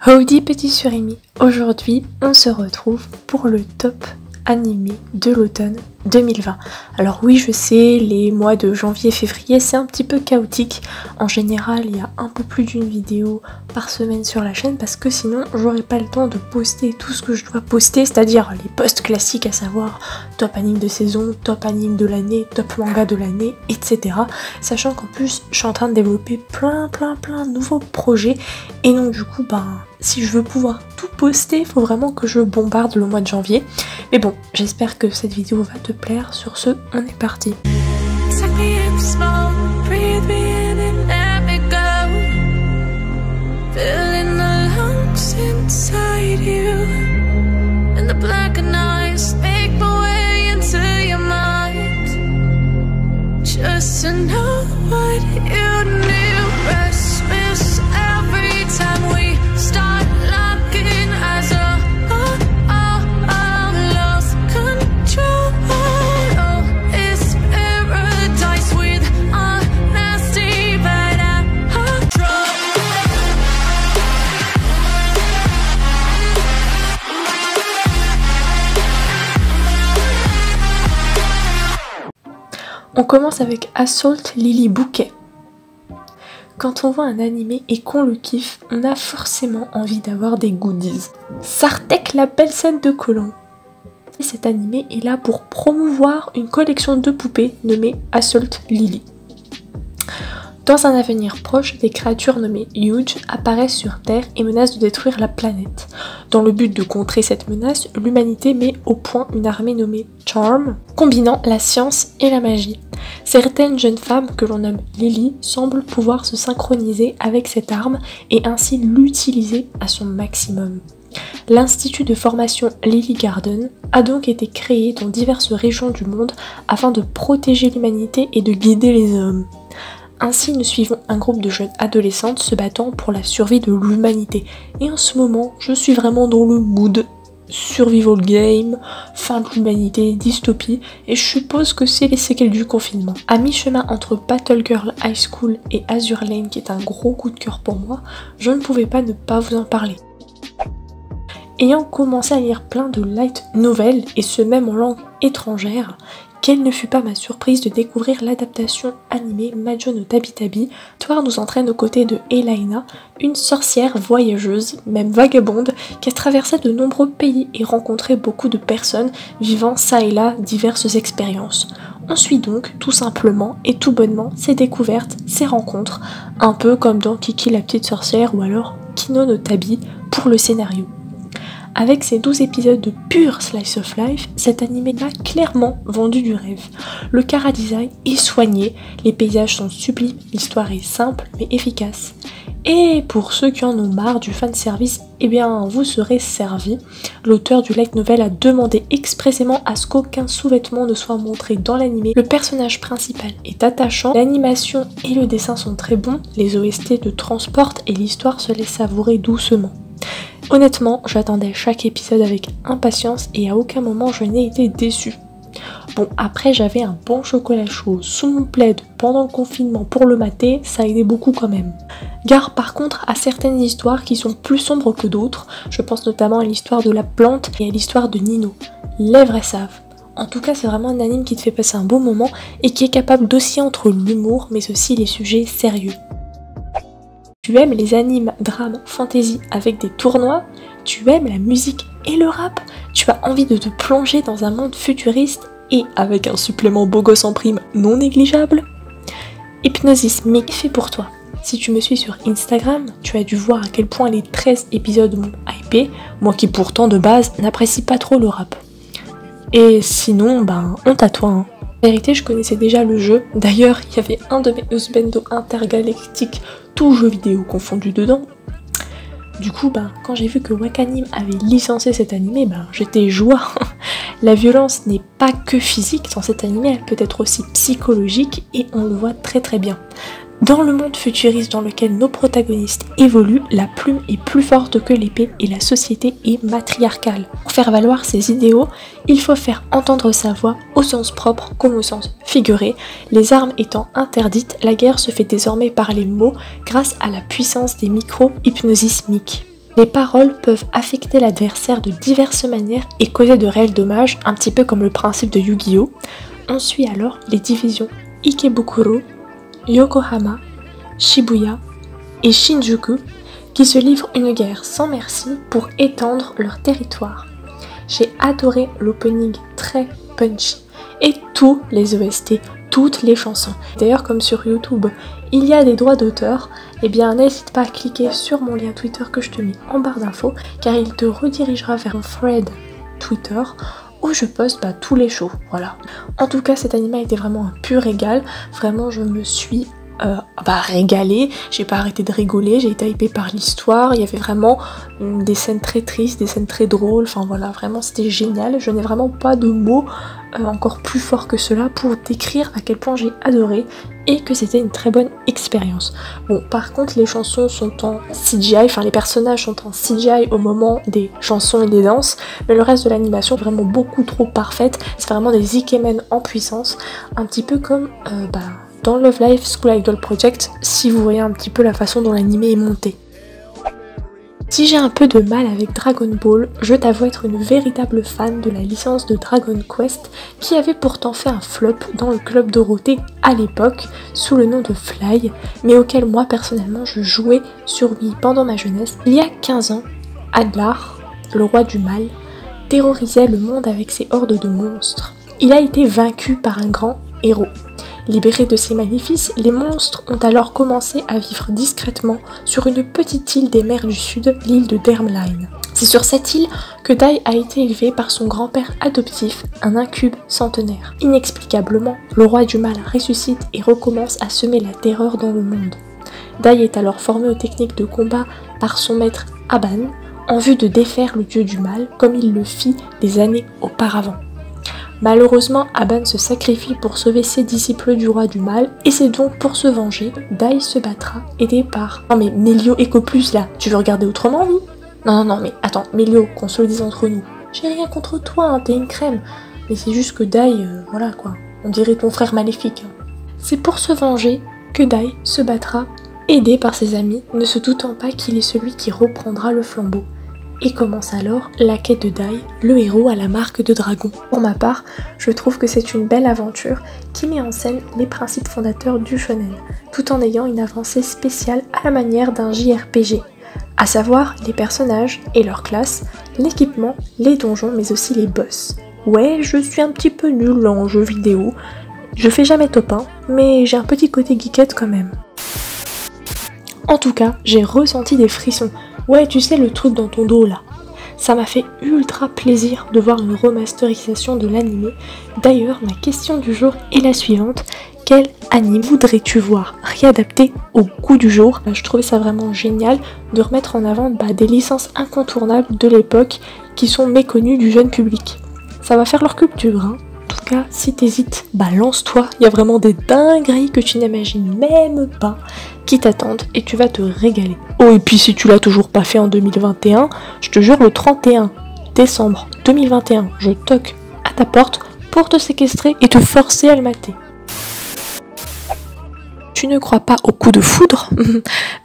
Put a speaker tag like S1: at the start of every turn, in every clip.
S1: Howdy petit surimi, aujourd'hui on se retrouve pour le top animé de l'automne 2020. Alors oui, je sais, les mois de janvier et février c'est un petit peu chaotique. En général il y a un peu plus d'une vidéo par semaine sur la chaîne parce que sinon j'aurais pas le temps de poster tout ce que je dois poster, c'est-à-dire les posts classiques, à savoir top anime de saison, top anime de l'année, top manga de l'année, etc. Sachant qu'en plus je suis en train de développer plein de nouveaux projets et donc du coup si je veux pouvoir tout poster, il faut vraiment que je bombarde le mois de janvier. Mais bon, j'espère que cette vidéo va te plaire. Sur ce, on est parti. On commence avec Assault Lily Bouquet. Quand on voit un animé et qu'on le kiffe, on a forcément envie d'avoir des goodies. Sartek, la belle scène de Colomb. Cet animé est là pour promouvoir une collection de poupées nommée Assault Lily. Dans un avenir proche, des créatures nommées Huge apparaissent sur Terre et menacent de détruire la planète. Dans le but de contrer cette menace, l'humanité met au point une armée nommée Charm, combinant la science et la magie. Certaines jeunes femmes, que l'on nomme Lily, semblent pouvoir se synchroniser avec cette arme et ainsi l'utiliser à son maximum. L'institut de formation Lily Garden a donc été créé dans diverses régions du monde afin de protéger l'humanité et de guider les hommes. Ainsi, nous suivons un groupe de jeunes adolescentes se battant pour la survie de l'humanité. Et en ce moment, je suis vraiment dans le mood survival game, fin de l'humanité, dystopie, et je suppose que c'est les séquelles du confinement. À mi-chemin entre Battle Girl High School et Azur Lane, qui est un gros coup de cœur pour moi, je ne pouvais pas ne pas vous en parler. Ayant commencé à lire plein de light novels, et ce même en langue étrangère, quelle ne fut pas ma surprise de découvrir l'adaptation animée Majo no Tabi Tabi. L'histoire nous entraîne aux côtés de Elaina, une sorcière voyageuse, même vagabonde, qui a traversé de nombreux pays et rencontré beaucoup de personnes vivant ça et là diverses expériences. On suit donc tout simplement et tout bonnement ses découvertes, ses rencontres, un peu comme dans Kiki la petite sorcière ou alors Kino no Tabi pour le scénario. Avec ses 12 épisodes de pur slice of life, cet animé m'a clairement vendu du rêve. Le chara-design est soigné, les paysages sont sublimes, l'histoire est simple mais efficace. Et pour ceux qui en ont marre du fanservice, eh bien vous serez servi. L'auteur du light novel a demandé expressément à ce qu'aucun sous-vêtement ne soit montré dans l'animé. Le personnage principal est attachant, l'animation et le dessin sont très bons, les OST te transportent et l'histoire se laisse savourer doucement. Honnêtement, j'attendais chaque épisode avec impatience et à aucun moment je n'ai été déçue. Bon, après j'avais un bon chocolat chaud sous mon plaid pendant le confinement pour le mater, ça aidait beaucoup quand même. Gare par contre à certaines histoires qui sont plus sombres que d'autres, je pense notamment à l'histoire de la plante et à l'histoire de Nino. Les vrais savent. En tout cas, c'est vraiment un anime qui te fait passer un bon moment et qui est capable d'osciller entre l'humour mais aussi les sujets sérieux. Tu aimes les animes, drames, fantasy avec des tournois, tu aimes la musique et le rap, tu as envie de te plonger dans un monde futuriste et avec un supplément beau gosse en prime non négligeable. Hypnosis Mic fait pour toi. Si tu me suis sur Instagram, tu as dû voir à quel point les 13 épisodes m'ont hypé, moi qui pourtant de base n'apprécie pas trop le rap. Et sinon, honte à toi hein. En vérité, je connaissais déjà le jeu. D'ailleurs, il y avait un de mes husbandos intergalactiques, tout jeu vidéo confondu dedans. Du coup, quand j'ai vu que Wakanim avait licencié cet animé, j'étais joie. La violence n'est pas que physique dans cet animé, elle peut être aussi psychologique et on le voit très bien. Dans le monde futuriste dans lequel nos protagonistes évoluent, la plume est plus forte que l'épée et la société est matriarcale. Pour faire valoir ses idéaux, il faut faire entendre sa voix au sens propre comme au sens figuré. Les armes étant interdites, la guerre se fait désormais par les mots grâce à la puissance des micro-hypnosismiques. Les paroles peuvent affecter l'adversaire de diverses manières et causer de réels dommages, un petit peu comme le principe de Yu-Gi-Oh! On suit alors les divisions Ikebukuro, Yokohama, Shibuya et Shinjuku qui se livrent une guerre sans merci pour étendre leur territoire. J'ai adoré l'opening très punchy et tous les OST, toutes les chansons. D'ailleurs, comme sur YouTube, il y a des droits d'auteur, eh bien n'hésite pas à cliquer sur mon lien Twitter que je te mets en barre d'infos car il te redirigera vers mon thread Twitter où je poste tous les shows, voilà. En tout cas, cet anime a été vraiment un pur régal, vraiment je me suis régalée, j'ai pas arrêté de rigoler, j'ai été hypée par l'histoire, il y avait vraiment des scènes très tristes, des scènes très drôles, enfin voilà, vraiment c'était génial, je n'ai vraiment pas de mots encore plus forts que cela pour décrire à quel point j'ai adoré et que c'était une très bonne expérience. Bon, par contre les chansons sont en CGI, enfin les personnages sont en CGI au moment des chansons et des danses, mais le reste de l'animation est vraiment beaucoup trop parfaite, c'est vraiment des ikemen en puissance, un petit peu comme dans Love Live School Idol Project, si vous voyez un petit peu la façon dont l'anime est monté. Si j'ai un peu de mal avec Dragon Ball, je t'avoue être une véritable fan de la licence de Dragon Quest qui avait pourtant fait un flop dans le club Dorothée à l'époque sous le nom de Fly, mais auquel moi personnellement je jouais sur Wii pendant ma jeunesse. Il y a 15 ans, Adlar, le roi du mal, terrorisait le monde avec ses hordes de monstres. Il a été vaincu par un grand héros. Libérés de ces maléfices, les monstres ont alors commencé à vivre discrètement sur une petite île des mers du Sud, l'île de Dermline. C'est sur cette île que Dai a été élevé par son grand-père adoptif, un incube centenaire. Inexplicablement, le roi du mal ressuscite et recommence à semer la terreur dans le monde. Dai est alors formé aux techniques de combat par son maître Aban, en vue de défaire le dieu du mal, comme il le fit des années auparavant. Malheureusement, Aban se sacrifie pour sauver ses disciples du roi du mal, et c'est donc pour se venger, Dai se battra, aidé par... Non mais Melio Ecopus là, tu veux regarder autrement oui? Non mais attends, Melio, qu'on se le dise entre nous. J'ai rien contre toi, hein, t'es une crème. Mais c'est juste que Dai, voilà quoi, on dirait ton frère maléfique. C'est pour se venger que Dai se battra, aidé par ses amis, ne se doutant pas qu'il est celui qui reprendra le flambeau. Et commence alors la quête de Dai, le héros à la marque de dragon. Pour ma part, je trouve que c'est une belle aventure qui met en scène les principes fondateurs du shonen, tout en ayant une avancée spéciale à la manière d'un JRPG, à savoir les personnages et leurs classes, l'équipement, les donjons mais aussi les boss. Ouais, je suis un petit peu nulle en jeux vidéo, je fais jamais top 1, mais j'ai un petit côté geekette quand même. En tout cas, j'ai ressenti des frissons. Ouais, tu sais le truc dans ton dos là. Ça m'a fait ultra plaisir de voir une remasterisation de l'anime. D'ailleurs, ma question du jour est la suivante. Quel anime voudrais-tu voir réadapté au goût du jour? Je trouvais ça vraiment génial de remettre en avant des licences incontournables de l'époque qui sont méconnues du jeune public. Ça va faire leur culture, hein. En tout cas, si t'hésites, lance-toi, il y a vraiment des dingueries que tu n'imagines même pas qui t'attendent et tu vas te régaler. Oh, et puis si tu l'as toujours pas fait en 2021, je te jure, le 31 décembre 2021, je toque à ta porte pour te séquestrer et te forcer à le mater. Tu ne crois pas au coup de foudre?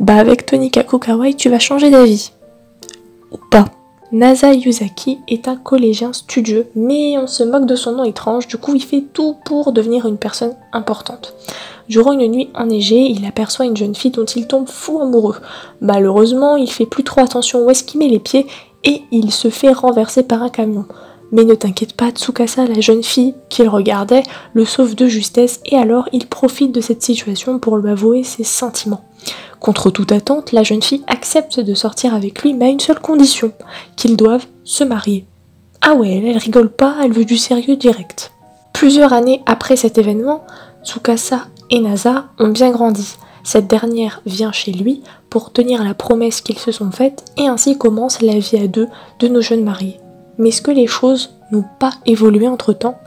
S1: Avec Tony Kakukawai, tu vas changer d'avis. Ou pas. Nasa Yuzaki est un collégien studieux, mais on se moque de son nom étrange, du coup il fait tout pour devenir une personne importante. Durant une nuit enneigée, il aperçoit une jeune fille dont il tombe fou amoureux. Malheureusement, il fait plus trop attention où est-ce qu'il met les pieds et il se fait renverser par un camion. Mais ne t'inquiète pas, Tsukasa, la jeune fille qu'il regardait, le sauve de justesse et alors il profite de cette situation pour lui avouer ses sentiments. Contre toute attente, la jeune fille accepte de sortir avec lui, mais à une seule condition, qu'ils doivent se marier. Ah ouais, elle rigole pas, elle veut du sérieux direct. Plusieurs années après cet événement, Tsukasa et Nasa ont bien grandi. Cette dernière vient chez lui pour tenir la promesse qu'ils se sont faite et ainsi commence la vie à deux de nos jeunes mariés. Mais est-ce que les choses n'ont pas évolué entre temps?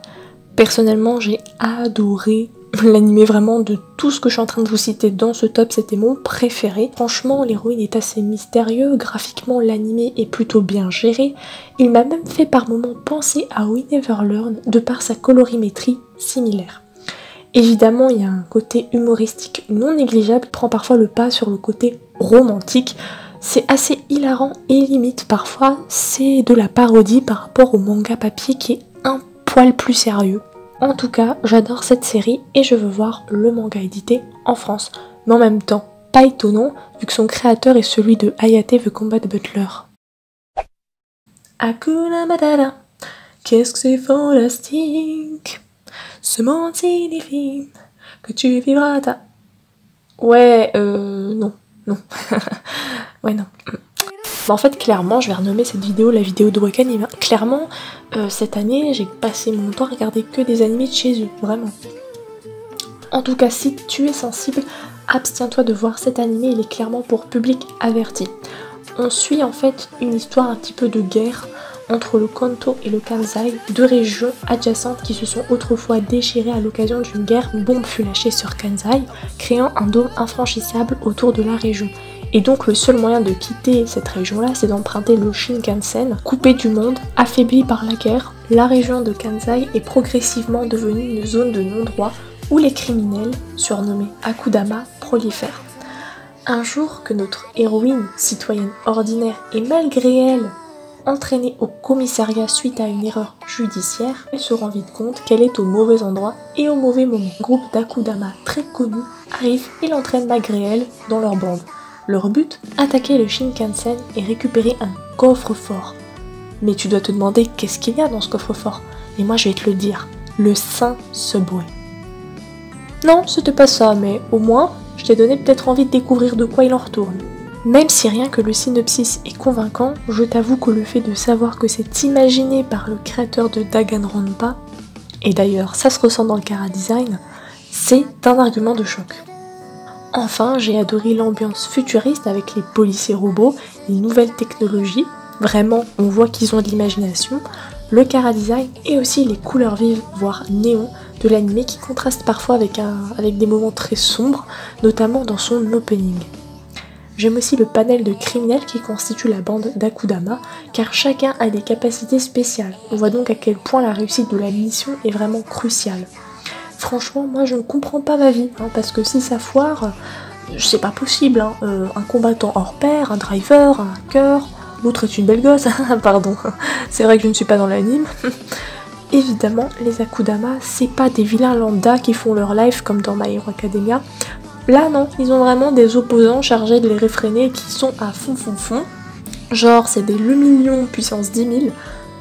S1: Personnellement, j'ai adoré l'anime, vraiment de tout ce que je suis en train de vous citer dans ce top, c'était mon préféré. Franchement, l'héroïne est assez mystérieux, graphiquement l'anime est plutôt bien géré. Il m'a même fait par moments penser à We Never Learn de par sa colorimétrie similaire. Évidemment, il y a un côté humoristique non négligeable qui prend parfois le pas sur le côté romantique. C'est assez hilarant et limite parfois c'est de la parodie par rapport au manga papier qui est un poil plus sérieux. En tout cas, j'adore cette série et je veux voir le manga édité en France. Mais en même temps, pas étonnant vu que son créateur est celui de Hayate the Combat Butler. Hakuna Matata, qu'est-ce que c'est fantastique. Ce monde signifie que tu vivras ta... Ouais, non. Ouais, non. Bah en fait, clairement, je vais renommer cette vidéo la vidéo de Wakanim. Clairement, cette année, j'ai passé mon temps à regarder que des animés de chez eux, vraiment. En tout cas, si tu es sensible, abstiens-toi de voir cet animé, il est clairement pour public averti. On suit en fait une histoire un petit peu de guerre entre le Kanto et le Kansai, deux régions adjacentes qui se sont autrefois déchirées à l'occasion d'une guerre. Une bombe fut lâchée sur Kansai, créant un dôme infranchissable autour de la région. Et donc le seul moyen de quitter cette région-là, c'est d'emprunter le Shinkansen. Coupée du monde, affaiblie par la guerre, la région de Kansai est progressivement devenue une zone de non-droit où les criminels, surnommés Akudama, prolifèrent. Un jour que notre héroïne, citoyenne ordinaire et malgré elle, entraînée au commissariat suite à une erreur judiciaire, elle se rend vite compte qu'elle est au mauvais endroit et au mauvais moment. Un groupe d'Akudama très connus arrive et l'entraîne malgré elle dans leur bande. Leur but, attaquer le Shinkansen et récupérer un coffre-fort. Mais tu dois te demander qu'est-ce qu'il y a dans ce coffre-fort. Et moi je vais te le dire, le Saint Subway. Non, c'était pas ça, mais au moins, je t'ai donné peut-être envie de découvrir de quoi il en retourne. Même si rien que le synopsis est convaincant, je t'avoue que le fait de savoir que c'est imaginé par le créateur de Danganronpa, et d'ailleurs ça se ressent dans le chara-design, c'est un argument de choc. Enfin, j'ai adoré l'ambiance futuriste avec les policiers robots, les nouvelles technologies, vraiment on voit qu'ils ont de l'imagination, le chara-design et aussi les couleurs vives, voire néon, de l'anime qui contraste parfois avec des moments très sombres, notamment dans son opening. J'aime aussi le panel de criminels qui constitue la bande d'Akudama, car chacun a des capacités spéciales. On voit donc à quel point la réussite de la mission est vraiment cruciale. Franchement, moi je ne comprends pas ma vie, parce que si ça foire, c'est pas possible. Un combattant hors pair, un driver, un hacker, l'autre est une belle gosse, pardon, c'est vrai que je ne suis pas dans l'anime. Évidemment, les Akudama, c'est pas des vilains lambda qui font leur life comme dans My Hero Academia. Là non, ils ont vraiment des opposants chargés de les réfréner qui sont à fond. Genre c'est des lumillions puissance 10 000,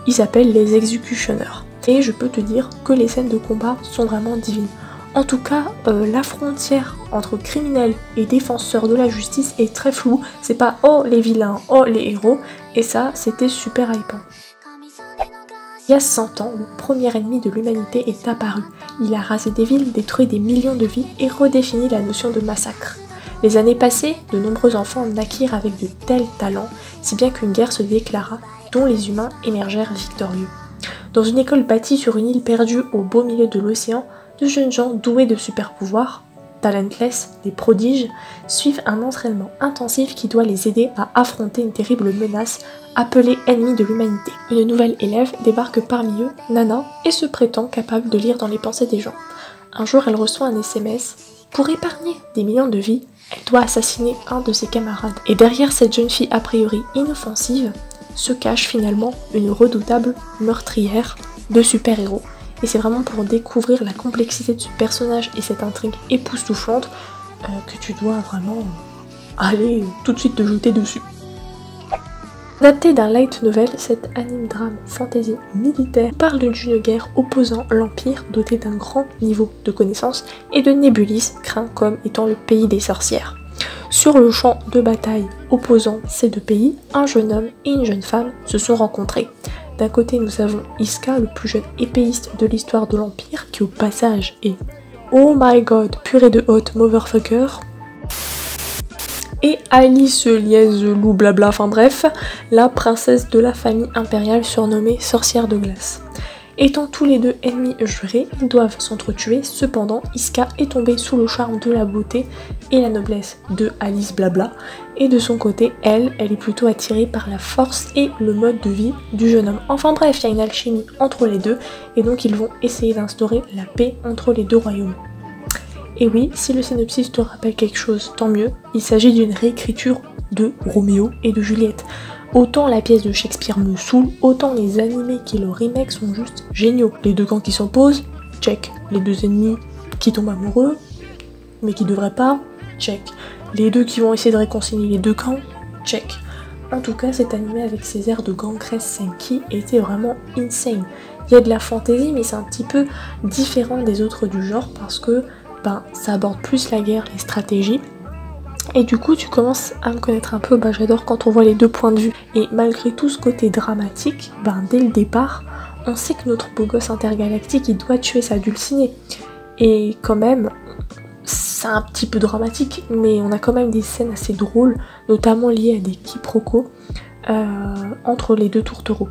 S1: ils s'appellent les Executioners. Et je peux te dire que les scènes de combat sont vraiment divines. En tout cas, la frontière entre criminels et défenseurs de la justice est très floue. C'est pas oh les vilains, oh les héros, et ça c'était super hypant. Il y a 100 ans, le premier ennemi de l'humanité est apparu. Il a rasé des villes, détruit des millions de vies et redéfini la notion de massacre. Les années passées, de nombreux enfants naquirent avec de tels talents, si bien qu'une guerre se déclara, dont les humains émergèrent victorieux. Dans une école bâtie sur une île perdue au beau milieu de l'océan, de jeunes gens doués de super pouvoirs, talentless, des prodiges, suivent un entraînement intensif qui doit les aider à affronter une terrible menace appelée ennemie de l'humanité. Une nouvelle élève débarque parmi eux, Nana, et se prétend capable de lire dans les pensées des gens. Un jour, elle reçoit un SMS. Pour épargner des millions de vies, elle doit assassiner un de ses camarades. Et derrière cette jeune fille a priori inoffensive, se cache finalement une redoutable meurtrière de super-héros. Et c'est vraiment pour découvrir la complexité de ce personnage et cette intrigue époustouflante que tu dois vraiment aller tout de suite te jeter dessus. Adapté d'un light novel, cet anime drame fantasy militaire parle d'une guerre opposant l'Empire doté d'un grand niveau de connaissances et de Nébulis craint comme étant le pays des sorcières. Sur le champ de bataille opposant ces deux pays, un jeune homme et une jeune femme se sont rencontrés. D'un côté, nous avons Iska, le plus jeune épéiste de l'histoire de l'Empire, qui au passage est oh my god, purée de hot motherfucker. Et Alice Lièze Lou blabla, enfin bref, la princesse de la famille impériale surnommée Sorcière de Glace. Étant tous les deux ennemis jurés, ils doivent s'entretuer, cependant Iska est tombée sous le charme de la beauté et la noblesse de Alice blabla, et de son côté, elle est plutôt attirée par la force et le mode de vie du jeune homme. Enfin bref, il y a une alchimie entre les deux, et donc ils vont essayer d'instaurer la paix entre les deux royaumes. Et oui, si le synopsis te rappelle quelque chose, tant mieux, il s'agit d'une réécriture de Roméo et de Juliette. Autant la pièce de Shakespeare me saoule, autant les animés qui le remake sont juste géniaux. Les deux camps qui s'opposent, check. Les deux ennemis qui tombent amoureux, mais qui devraient pas, check. Les deux qui vont essayer de réconcilier les deux camps, check. En tout cas, cet animé avec ses airs de Gangress Senki était vraiment insane. Il y a de la fantaisie, mais c'est un petit peu différent des autres du genre parce que ça aborde plus la guerre, les stratégies. Et du coup, tu commences à me connaître un peu, j'adore quand on voit les deux points de vue. Et malgré tout ce côté dramatique, dès le départ, on sait que notre beau gosse intergalactique, il doit tuer sa dulcinée. Et quand même, c'est un petit peu dramatique, mais on a quand même des scènes assez drôles, notamment liées à des quiproquos entre les deux tourtereaux.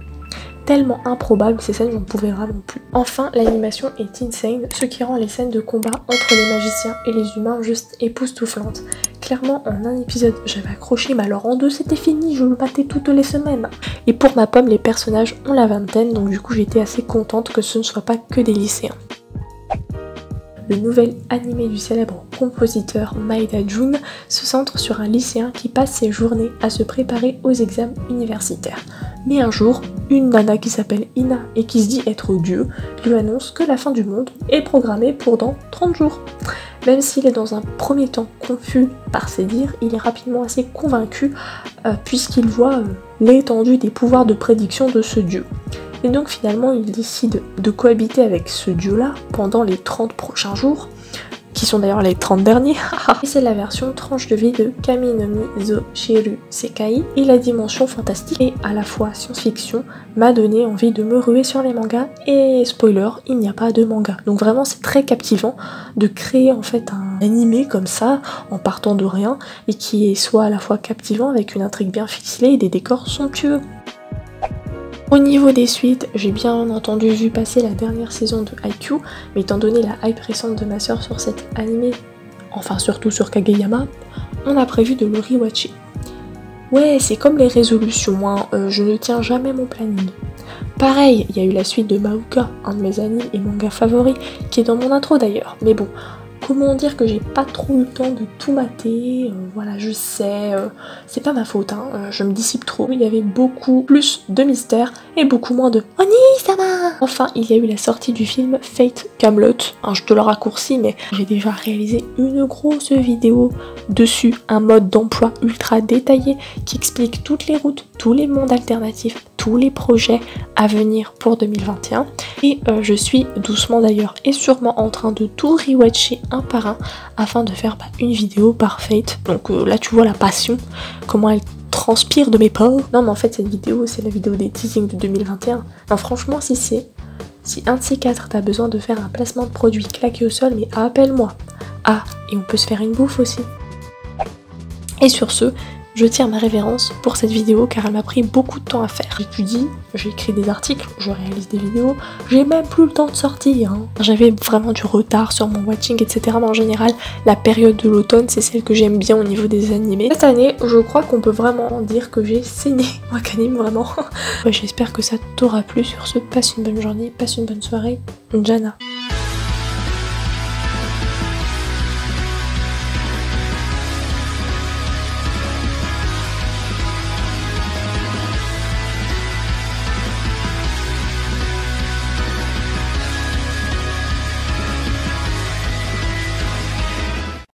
S1: Tellement improbable, ces scènes j'en pouvais vraiment plus. Enfin, l'animation est insane, ce qui rend les scènes de combat entre les magiciens et les humains juste époustouflantes. Clairement, en un épisode, j'avais accroché, mais alors en deux, c'était fini, je le battais toutes les semaines. Et pour ma pomme, les personnages ont la vingtaine, donc du coup j'étais assez contente que ce ne soit pas que des lycéens. Le nouvel animé du célèbre compositeur Maeda Jun se centre sur un lycéen qui passe ses journées à se préparer aux examens universitaires. Mais un jour, une nana qui s'appelle Ina et qui se dit être Dieu lui annonce que la fin du monde est programmée pour dans 30 jours. Même s'il est dans un premier temps confus par ses dires, il est rapidement assez convaincu puisqu'il voit l'étendue des pouvoirs de prédiction de ce dieu. Et donc finalement il décide de cohabiter avec ce dieu-là pendant les 30 prochains jours, qui sont d'ailleurs les 30 derniers. Et c'est la version tranche de vie de Kami no Mi zo Shiru Sekai. Et la dimension fantastique et à la fois science-fiction m'a donné envie de me ruer sur les mangas. Et spoiler, il n'y a pas de manga. Donc vraiment c'est très captivant de créer en fait un animé comme ça, en partant de rien, et qui soit à la fois captivant avec une intrigue bien ficelée et des décors somptueux. Au niveau des suites, j'ai bien entendu vu passer la dernière saison de Haikyuu, mais étant donné la hype récente de ma soeur sur cet animé, enfin surtout sur Kageyama, on a prévu de le rewatcher. Ouais, c'est comme les résolutions, je ne tiens jamais mon planning. Pareil, il y a eu la suite de Mahuka, un de mes animes et mangas favoris, qui est dans mon intro d'ailleurs, mais bon, comment dire que j'ai pas trop eu le temps de tout mater, voilà je sais, c'est pas ma faute, je me dissipe trop. Il y avait beaucoup plus de mystère et beaucoup moins de Oni-sama. Enfin, il y a eu la sortie du film Fate Camelot, je te le raccourcis mais j'ai déjà réalisé une grosse vidéo dessus, un mode d'emploi ultra détaillé qui explique toutes les routes, tous les mondes alternatifs, tous les projets à venir pour 2021 et je suis doucement d'ailleurs et sûrement en train de tout rewatcher un par un afin de faire une vidéo parfaite. Donc là tu vois la passion, comment elle transpire de mes pores. Non mais en fait cette vidéo c'est la vidéo des teasings de 2021. Non franchement si un de ces quatre t'as besoin de faire un placement de produit claqué au sol, mais appelle-moi. Ah et on peut se faire une bouffe aussi. Et sur ce, je tire ma révérence pour cette vidéo car elle m'a pris beaucoup de temps à faire. J'étudie, j'ai écrit des articles, je réalise des vidéos, j'ai même plus le temps de sortir. J'avais vraiment du retard sur mon watching, etc. Mais en général, la période de l'automne, c'est celle que j'aime bien au niveau des animés. Cette année, je crois qu'on peut vraiment dire que j'ai saigné Wakanim, vraiment. Ouais, j'espère que ça t'aura plu. Sur ce, passe une bonne journée, passe une bonne soirée. Jana.